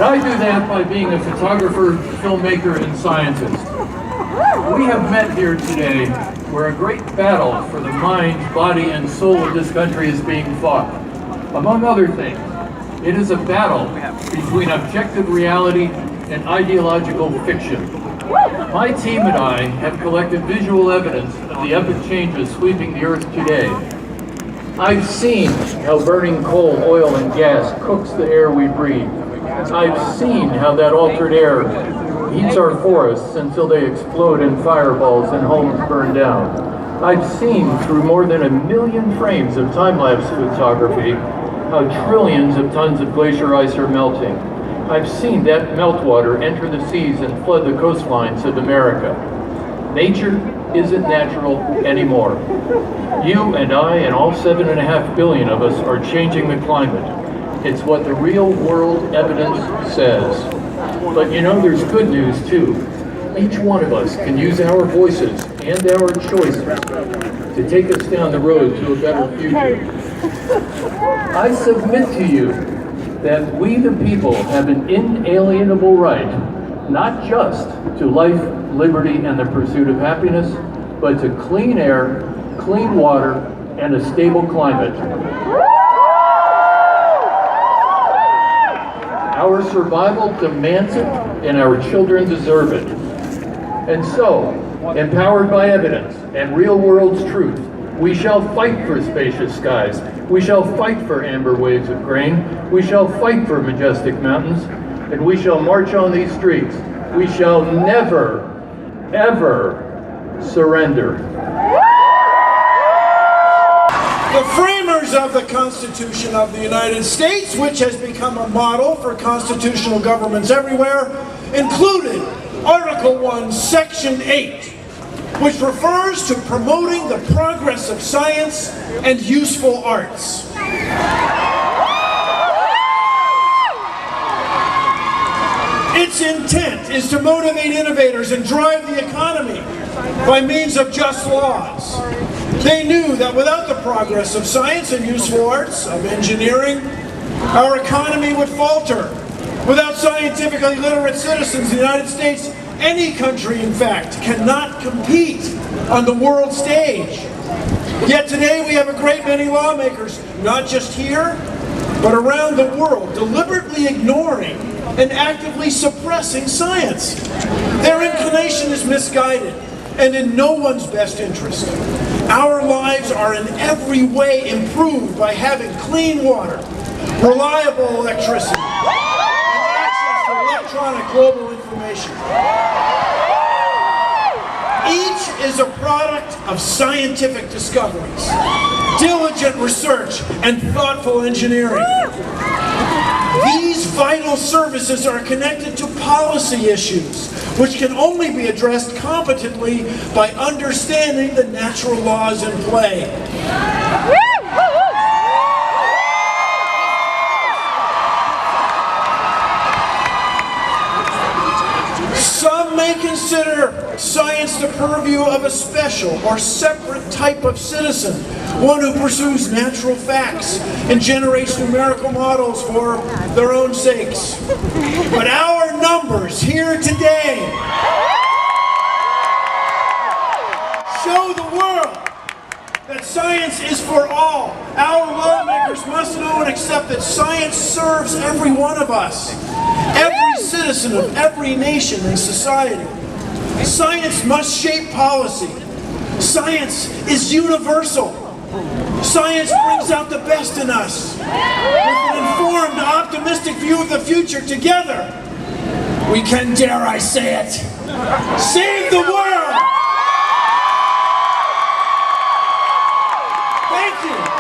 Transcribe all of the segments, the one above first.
But I do that by being a photographer, filmmaker, and scientist. We have met here today where a great battle for the mind, body, and soul of this country is being fought. Among other things, it is a battle between objective reality and ideological fiction. My team and I have collected visual evidence of the epic changes sweeping the earth today. I've seen how burning coal, oil, and gas cooks the air we breathe. I've seen how that altered air heats our forests until they explode in fireballs and homes burn down. I've seen through more than 1 million frames of time-lapse photography how trillions of tons of glacier ice are melting. I've seen that meltwater enter the seas and flood the coastlines of America. Nature isn't natural anymore. You and I and all 7.5 billion of us are changing the climate. It's what the real world evidence says. But you know, there's good news too. Each one of us can use our voices and our choices to take us down the road to a better future. I submit to you that we the people have an inalienable right, not just to life, liberty, and the pursuit of happiness, but to clean air, clean water, and a stable climate. Our survival demands it, and our children deserve it. And so, empowered by evidence and real world's truth, we shall fight for spacious skies. We shall fight for amber waves of grain. We shall fight for majestic mountains. And we shall march on these streets. We shall never, ever surrender. The framers of the Constitution of the United States, which has become a model for constitutional governments everywhere, included Article 1, Section 8, which refers to promoting the progress of science and useful arts. Its intent is to motivate innovators and drive the economy by means of just laws. They knew that without the progress of science and useful arts, of engineering, our economy would falter. Without scientifically literate citizens in the United States, any country, in fact, cannot compete on the world stage. Yet today we have a great many lawmakers, not just here, but around the world, deliberately ignoring and actively suppressing science. Their inclination is misguided and in no one's best interest. Our lives are in every way improved by having clean water, reliable electricity, and access to electronic global information. Each is a product of scientific discoveries, diligent research, and thoughtful engineering. These vital services are connected to policy issues, which can only be addressed competently by understanding the natural laws in play. Some may consider science the purview of a special or separate type of citizen, one who pursues natural facts and generates numerical models for their own sakes. But our numbers here today show the world that science is for all. Our lawmakers must know and accept that science serves every one of us, every citizen of every nation and society. Science must shape policy. Science is universal. Science brings out the best in us. With an informed, optimistic view of the future, together, we can, dare I say it, save the world! Thank you.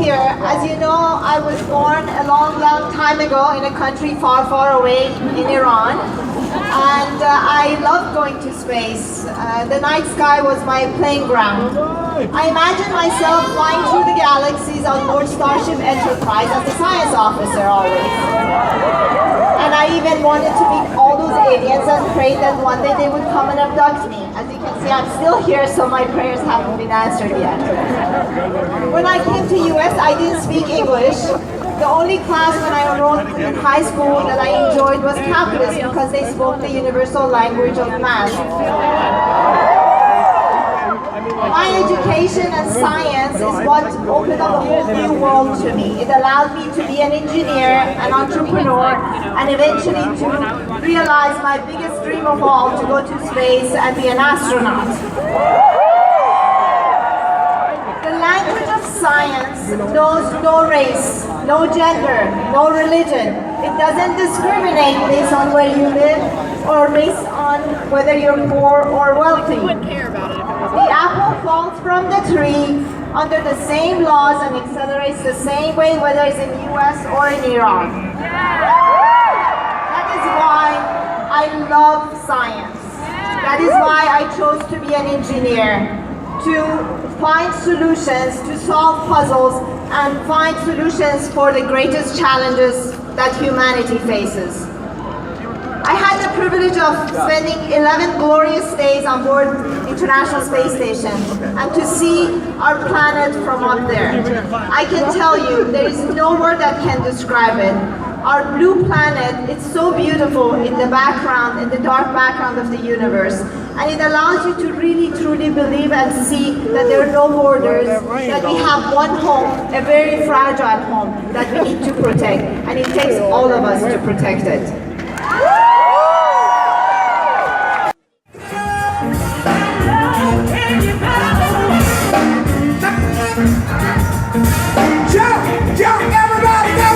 here. As you know, I was born a long, long time ago in a country far, far away in Iran. And I loved going to space. The night sky was my playing ground. I imagined myself flying through the galaxies on board Starship Enterprise as a science officer always. And I even wanted to meet all those aliens and prayed that one day they would come and abduct me. As you can see, I'm still here, so my prayers haven't been answered yet. When I came to US, I didn't speak English. The only class when I enrolled in high school that I enjoyed was calculus because they spoke the universal language of math. My education and science is what opened up a whole new world to me. It allowed me to be an engineer, an entrepreneur, and eventually to realize my biggest dream of all, to go to space and be an astronaut. The language of science knows no race, no gender, no religion. It doesn't discriminate based on where you live or based on whether you're poor or wealthy. The apple falls from the tree under the same laws and accelerates the same way whether it's in the US or in Iran. That is why I love science. That is why I chose to be an engineer, to find solutions, to solve puzzles, and find solutions for the greatest challenges that humanity faces. I had the privilege of spending 11 glorious days on board International Space Station and to see our planet from up there. I can tell you, there is no word that can describe it. Our blue planet, it's so beautiful in the background, in the dark background of the universe. And it allows you to really, truly believe and see that there are no borders, that we have one home, a very fragile home that we need to protect. And it takes all of us to protect it. Jump, everybody, go!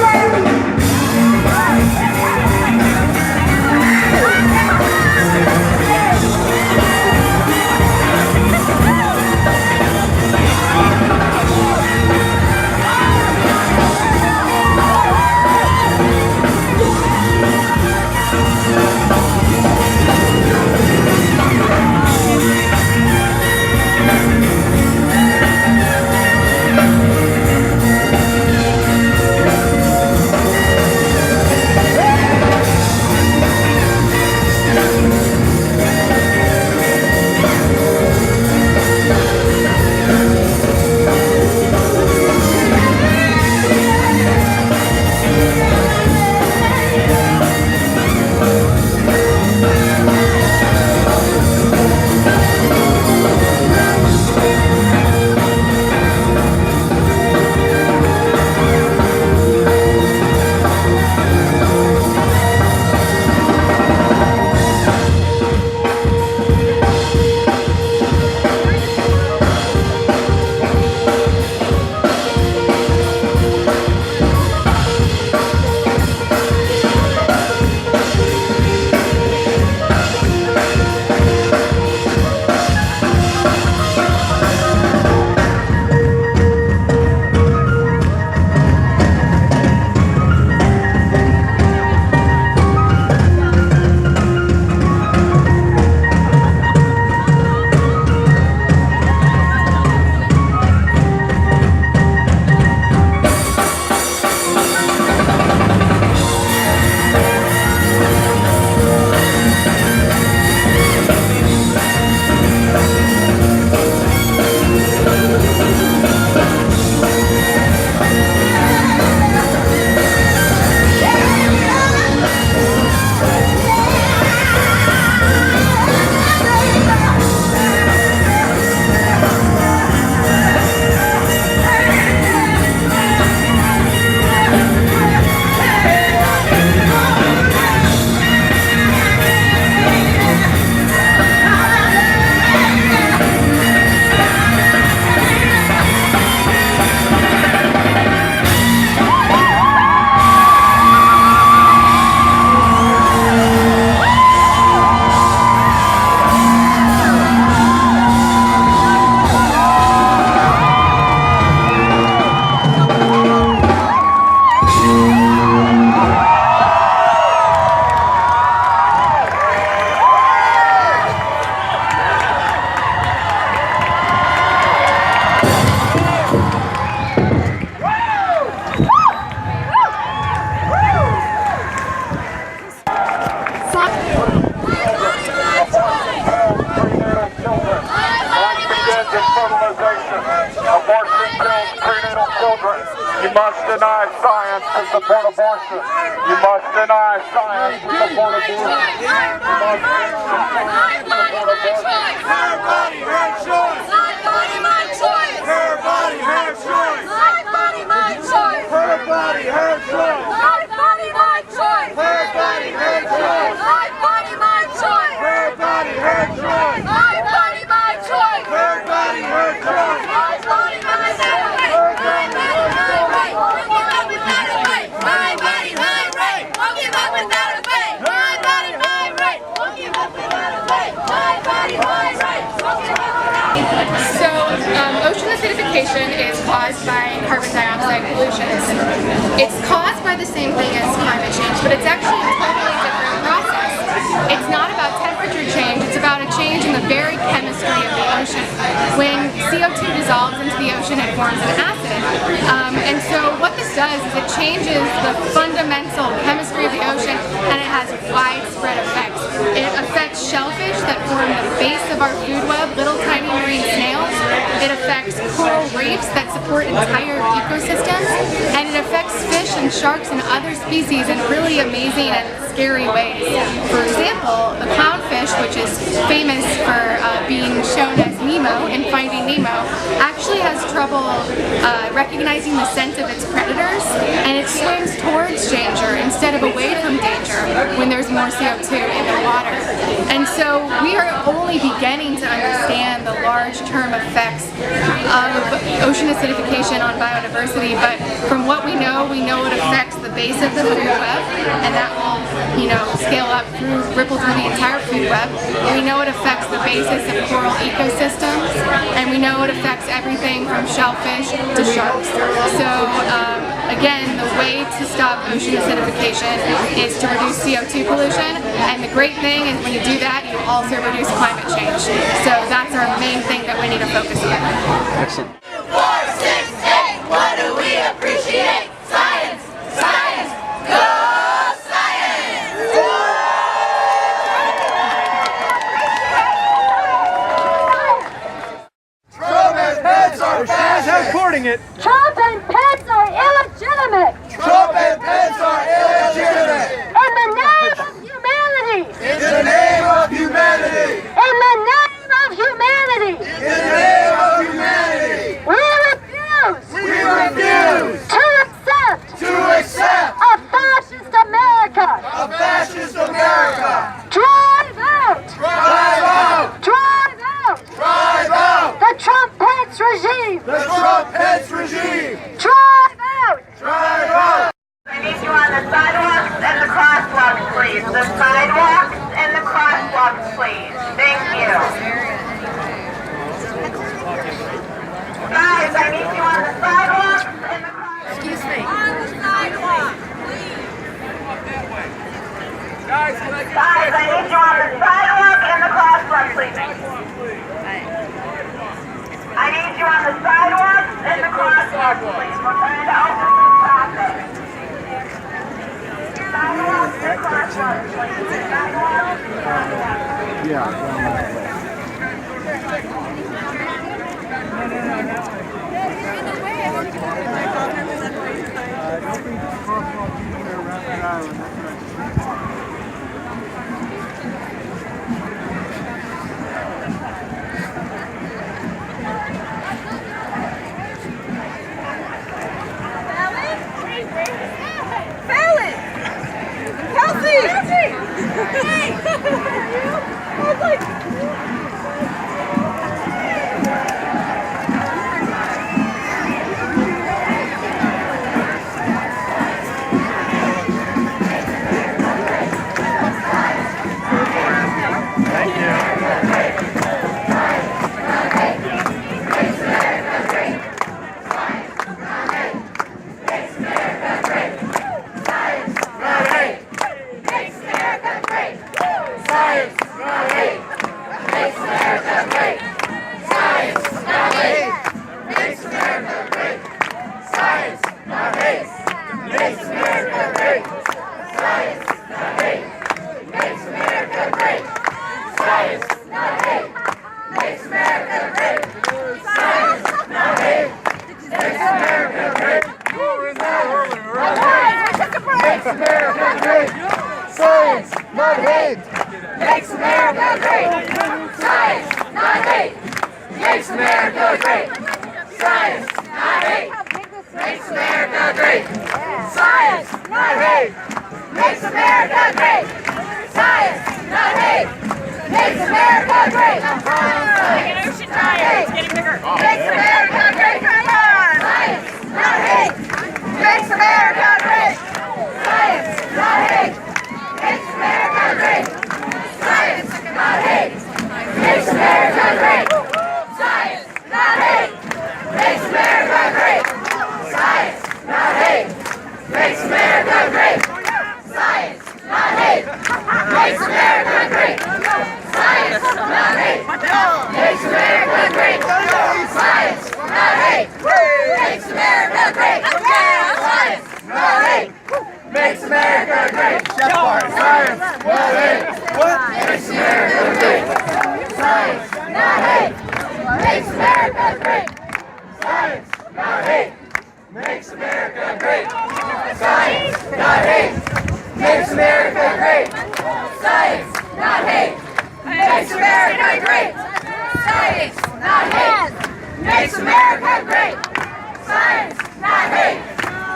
deny science to support abortion. You must deny science to support abortion. You must deny science to support abortion. Her body, her choice. My body, my choice. Her body, her choice. My body, my choice. Her body, her choice. My body, my choice. Her body, her choice. My body, my choice. Her body, her choice. My body, my choice. Her body, her choice. My body, my choice. My body, my right. Won't give up without a fight. My body, my right. Won't give up without a fight. My body, my right. Won't give up without a fight. So, ocean acidification is caused by carbon dioxide pollution. It's caused by the same thing as climate change, but it's actually a totally different process. It's not about temperature change, it's about a change in the very chemistry of the ocean. When CO2 dissolves into the ocean, it forms an acid. And so what this does is it changes the fundamental chemistry of the ocean, and it has widespread effects. It affects shellfish that form the base of our food web, little tiny marine snails. It affects coral reefs that support entire ecosystems, and it affects fish and sharks and other species in really amazing and scary ways. For example, the clownfish, which is famous for being shown as Nemo in Finding Nemo, actually has trouble recognizing the scent of its predators, and it swims towards danger instead of away from danger when there's more CO2 in the water. And so we are only beginning to understand the large-term effects of ocean acidification on biodiversity, but from what we know it affects the base of the food web, and that will, scale up ripple through the entire food web. We know it affects the basis of coral ecosystems, and we know it affects everything from shellfish to sharks. So again, the way to stop ocean acidification is to reduce CO2 pollution, and the great thing is when you do that, you also reduce climate change. So that's our main thing that we need to focus on. Excellent. 4, 6, 8, what do we appreciate? Science, science, go science! Trump and Pence are fascists. Supporting it. Trump and Pence are illegitimate Trump and Pence are illegitimate. in the name of humanity. In the name of humanity. In the name of humanity. In the name of humanity. We refuse We refuse to accept a fascist America. fascist America. Drive out. Drive out. Drive out Drive out the Trump-Pence regime. the Trump-Pence regime. Drive out. Drive out. I need you on the sidewalks and the crosswalks, please. The sidewalks and the crosswalks, please. Thank you. Guys, I need you on the sidewalks and the crosswalks. Excuse me. On the sidewalk, please. Guys, I need you on the sidewalk and the crosswalk, please. I need you on the sidewalks and the crosswalk, please. We're trying to open some traffic. Sidewalks and crosswalks, please. Sidewalks and crosswalks. not hate. Makes America great. Science, not hate. Makes America great. Science, not hate. Makes America great. Science, not hate. Makes America great. Science, not hate. Makes America great. It's getting bigger. Makes America great. Science, not hate. Makes America great. Science, not hate. Makes America great. Science, not hate. Makes America great. Science, not hate. Makes America great. Science, not hate. Makes America great. Science, not hate. Makes America great. Science, not hate. Makes America great. Science, not hate. Makes America great. Science, not hate. Makes America great. Science, not hate. What? Makes America great. Science, not hate. Makes America great. Science, not hate. Makes America great. Science, not hate. Makes America great. Science, not hate. Makes America great. Science, not hate. Makes America great. Science, not hate.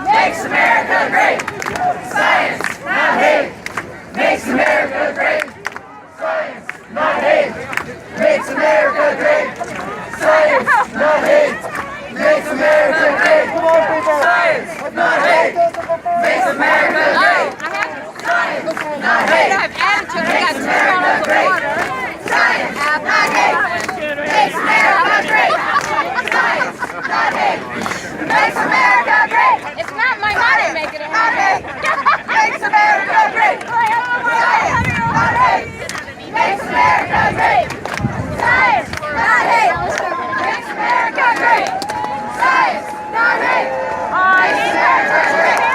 Makes America great. Science, not hate. Makes America great. Science, not hate. Makes America great. Science, not hate. Makes America great. Come on, people. Science, not hate. Makes America great. Science, not hate. I have attitude. I got 2 bottles of water. Science, not hate. Makes America great. Science, not hate. Makes America great. It's not my money making it happen. Makes America great. Science, not hate. Makes America great. Science, not hate. Makes America great. Science, not hate. Makes America great.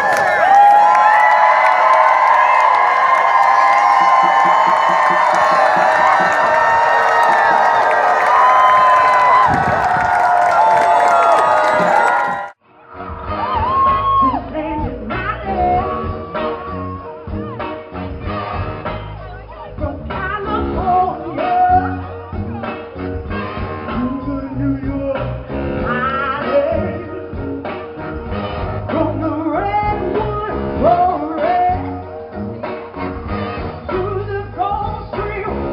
Through the Gulf Stream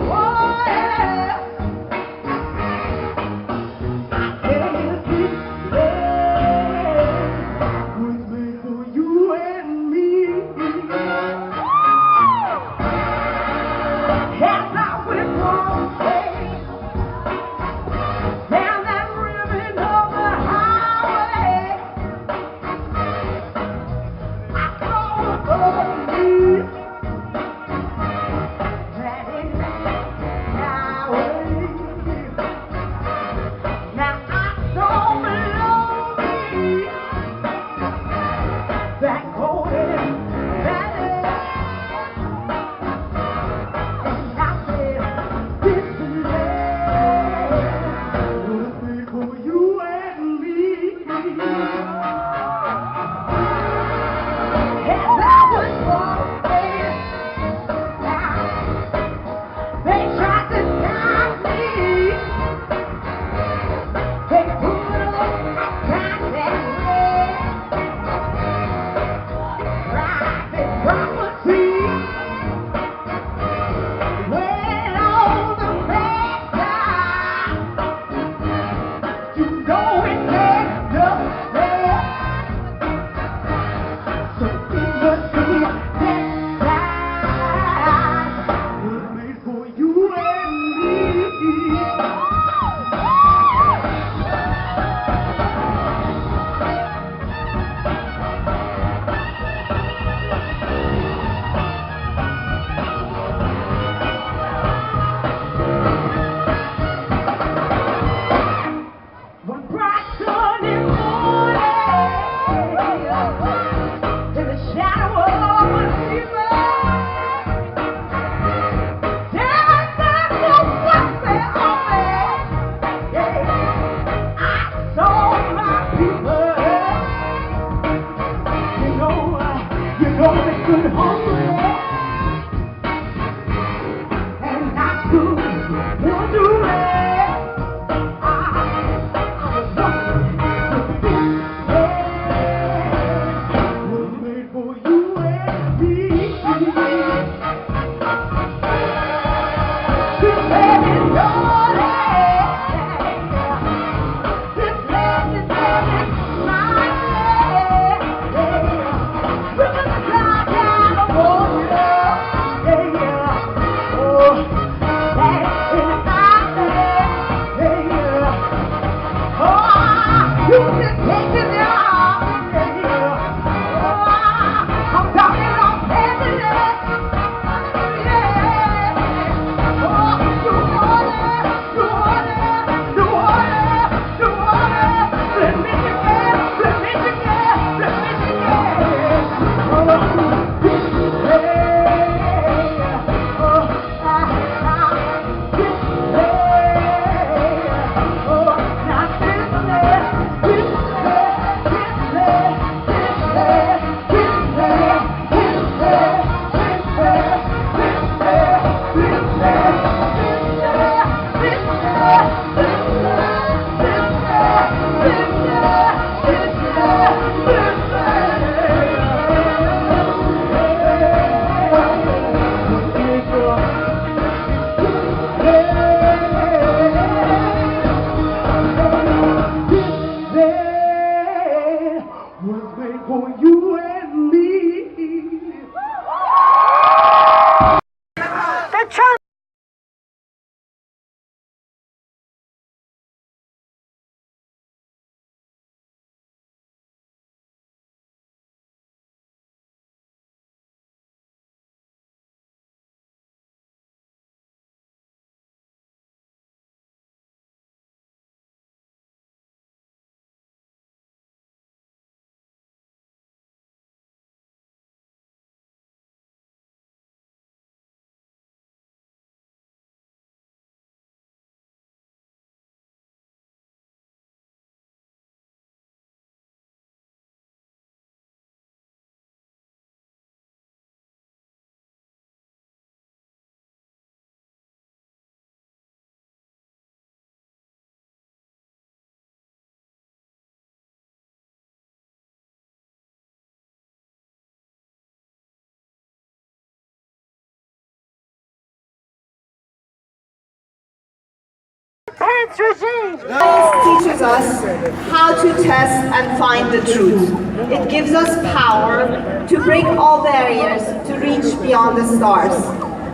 Pants regime! Science teaches us how to test and find the truth. It gives us power to break all barriers, to reach beyond the stars.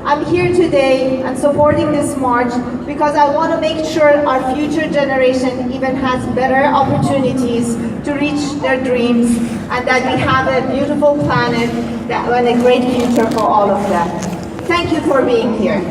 I'm here today and supporting this march because I want to make sure our future generation even has better opportunities to reach their dreams and that we have a beautiful planet and a great future for all of them. Thank you for being here.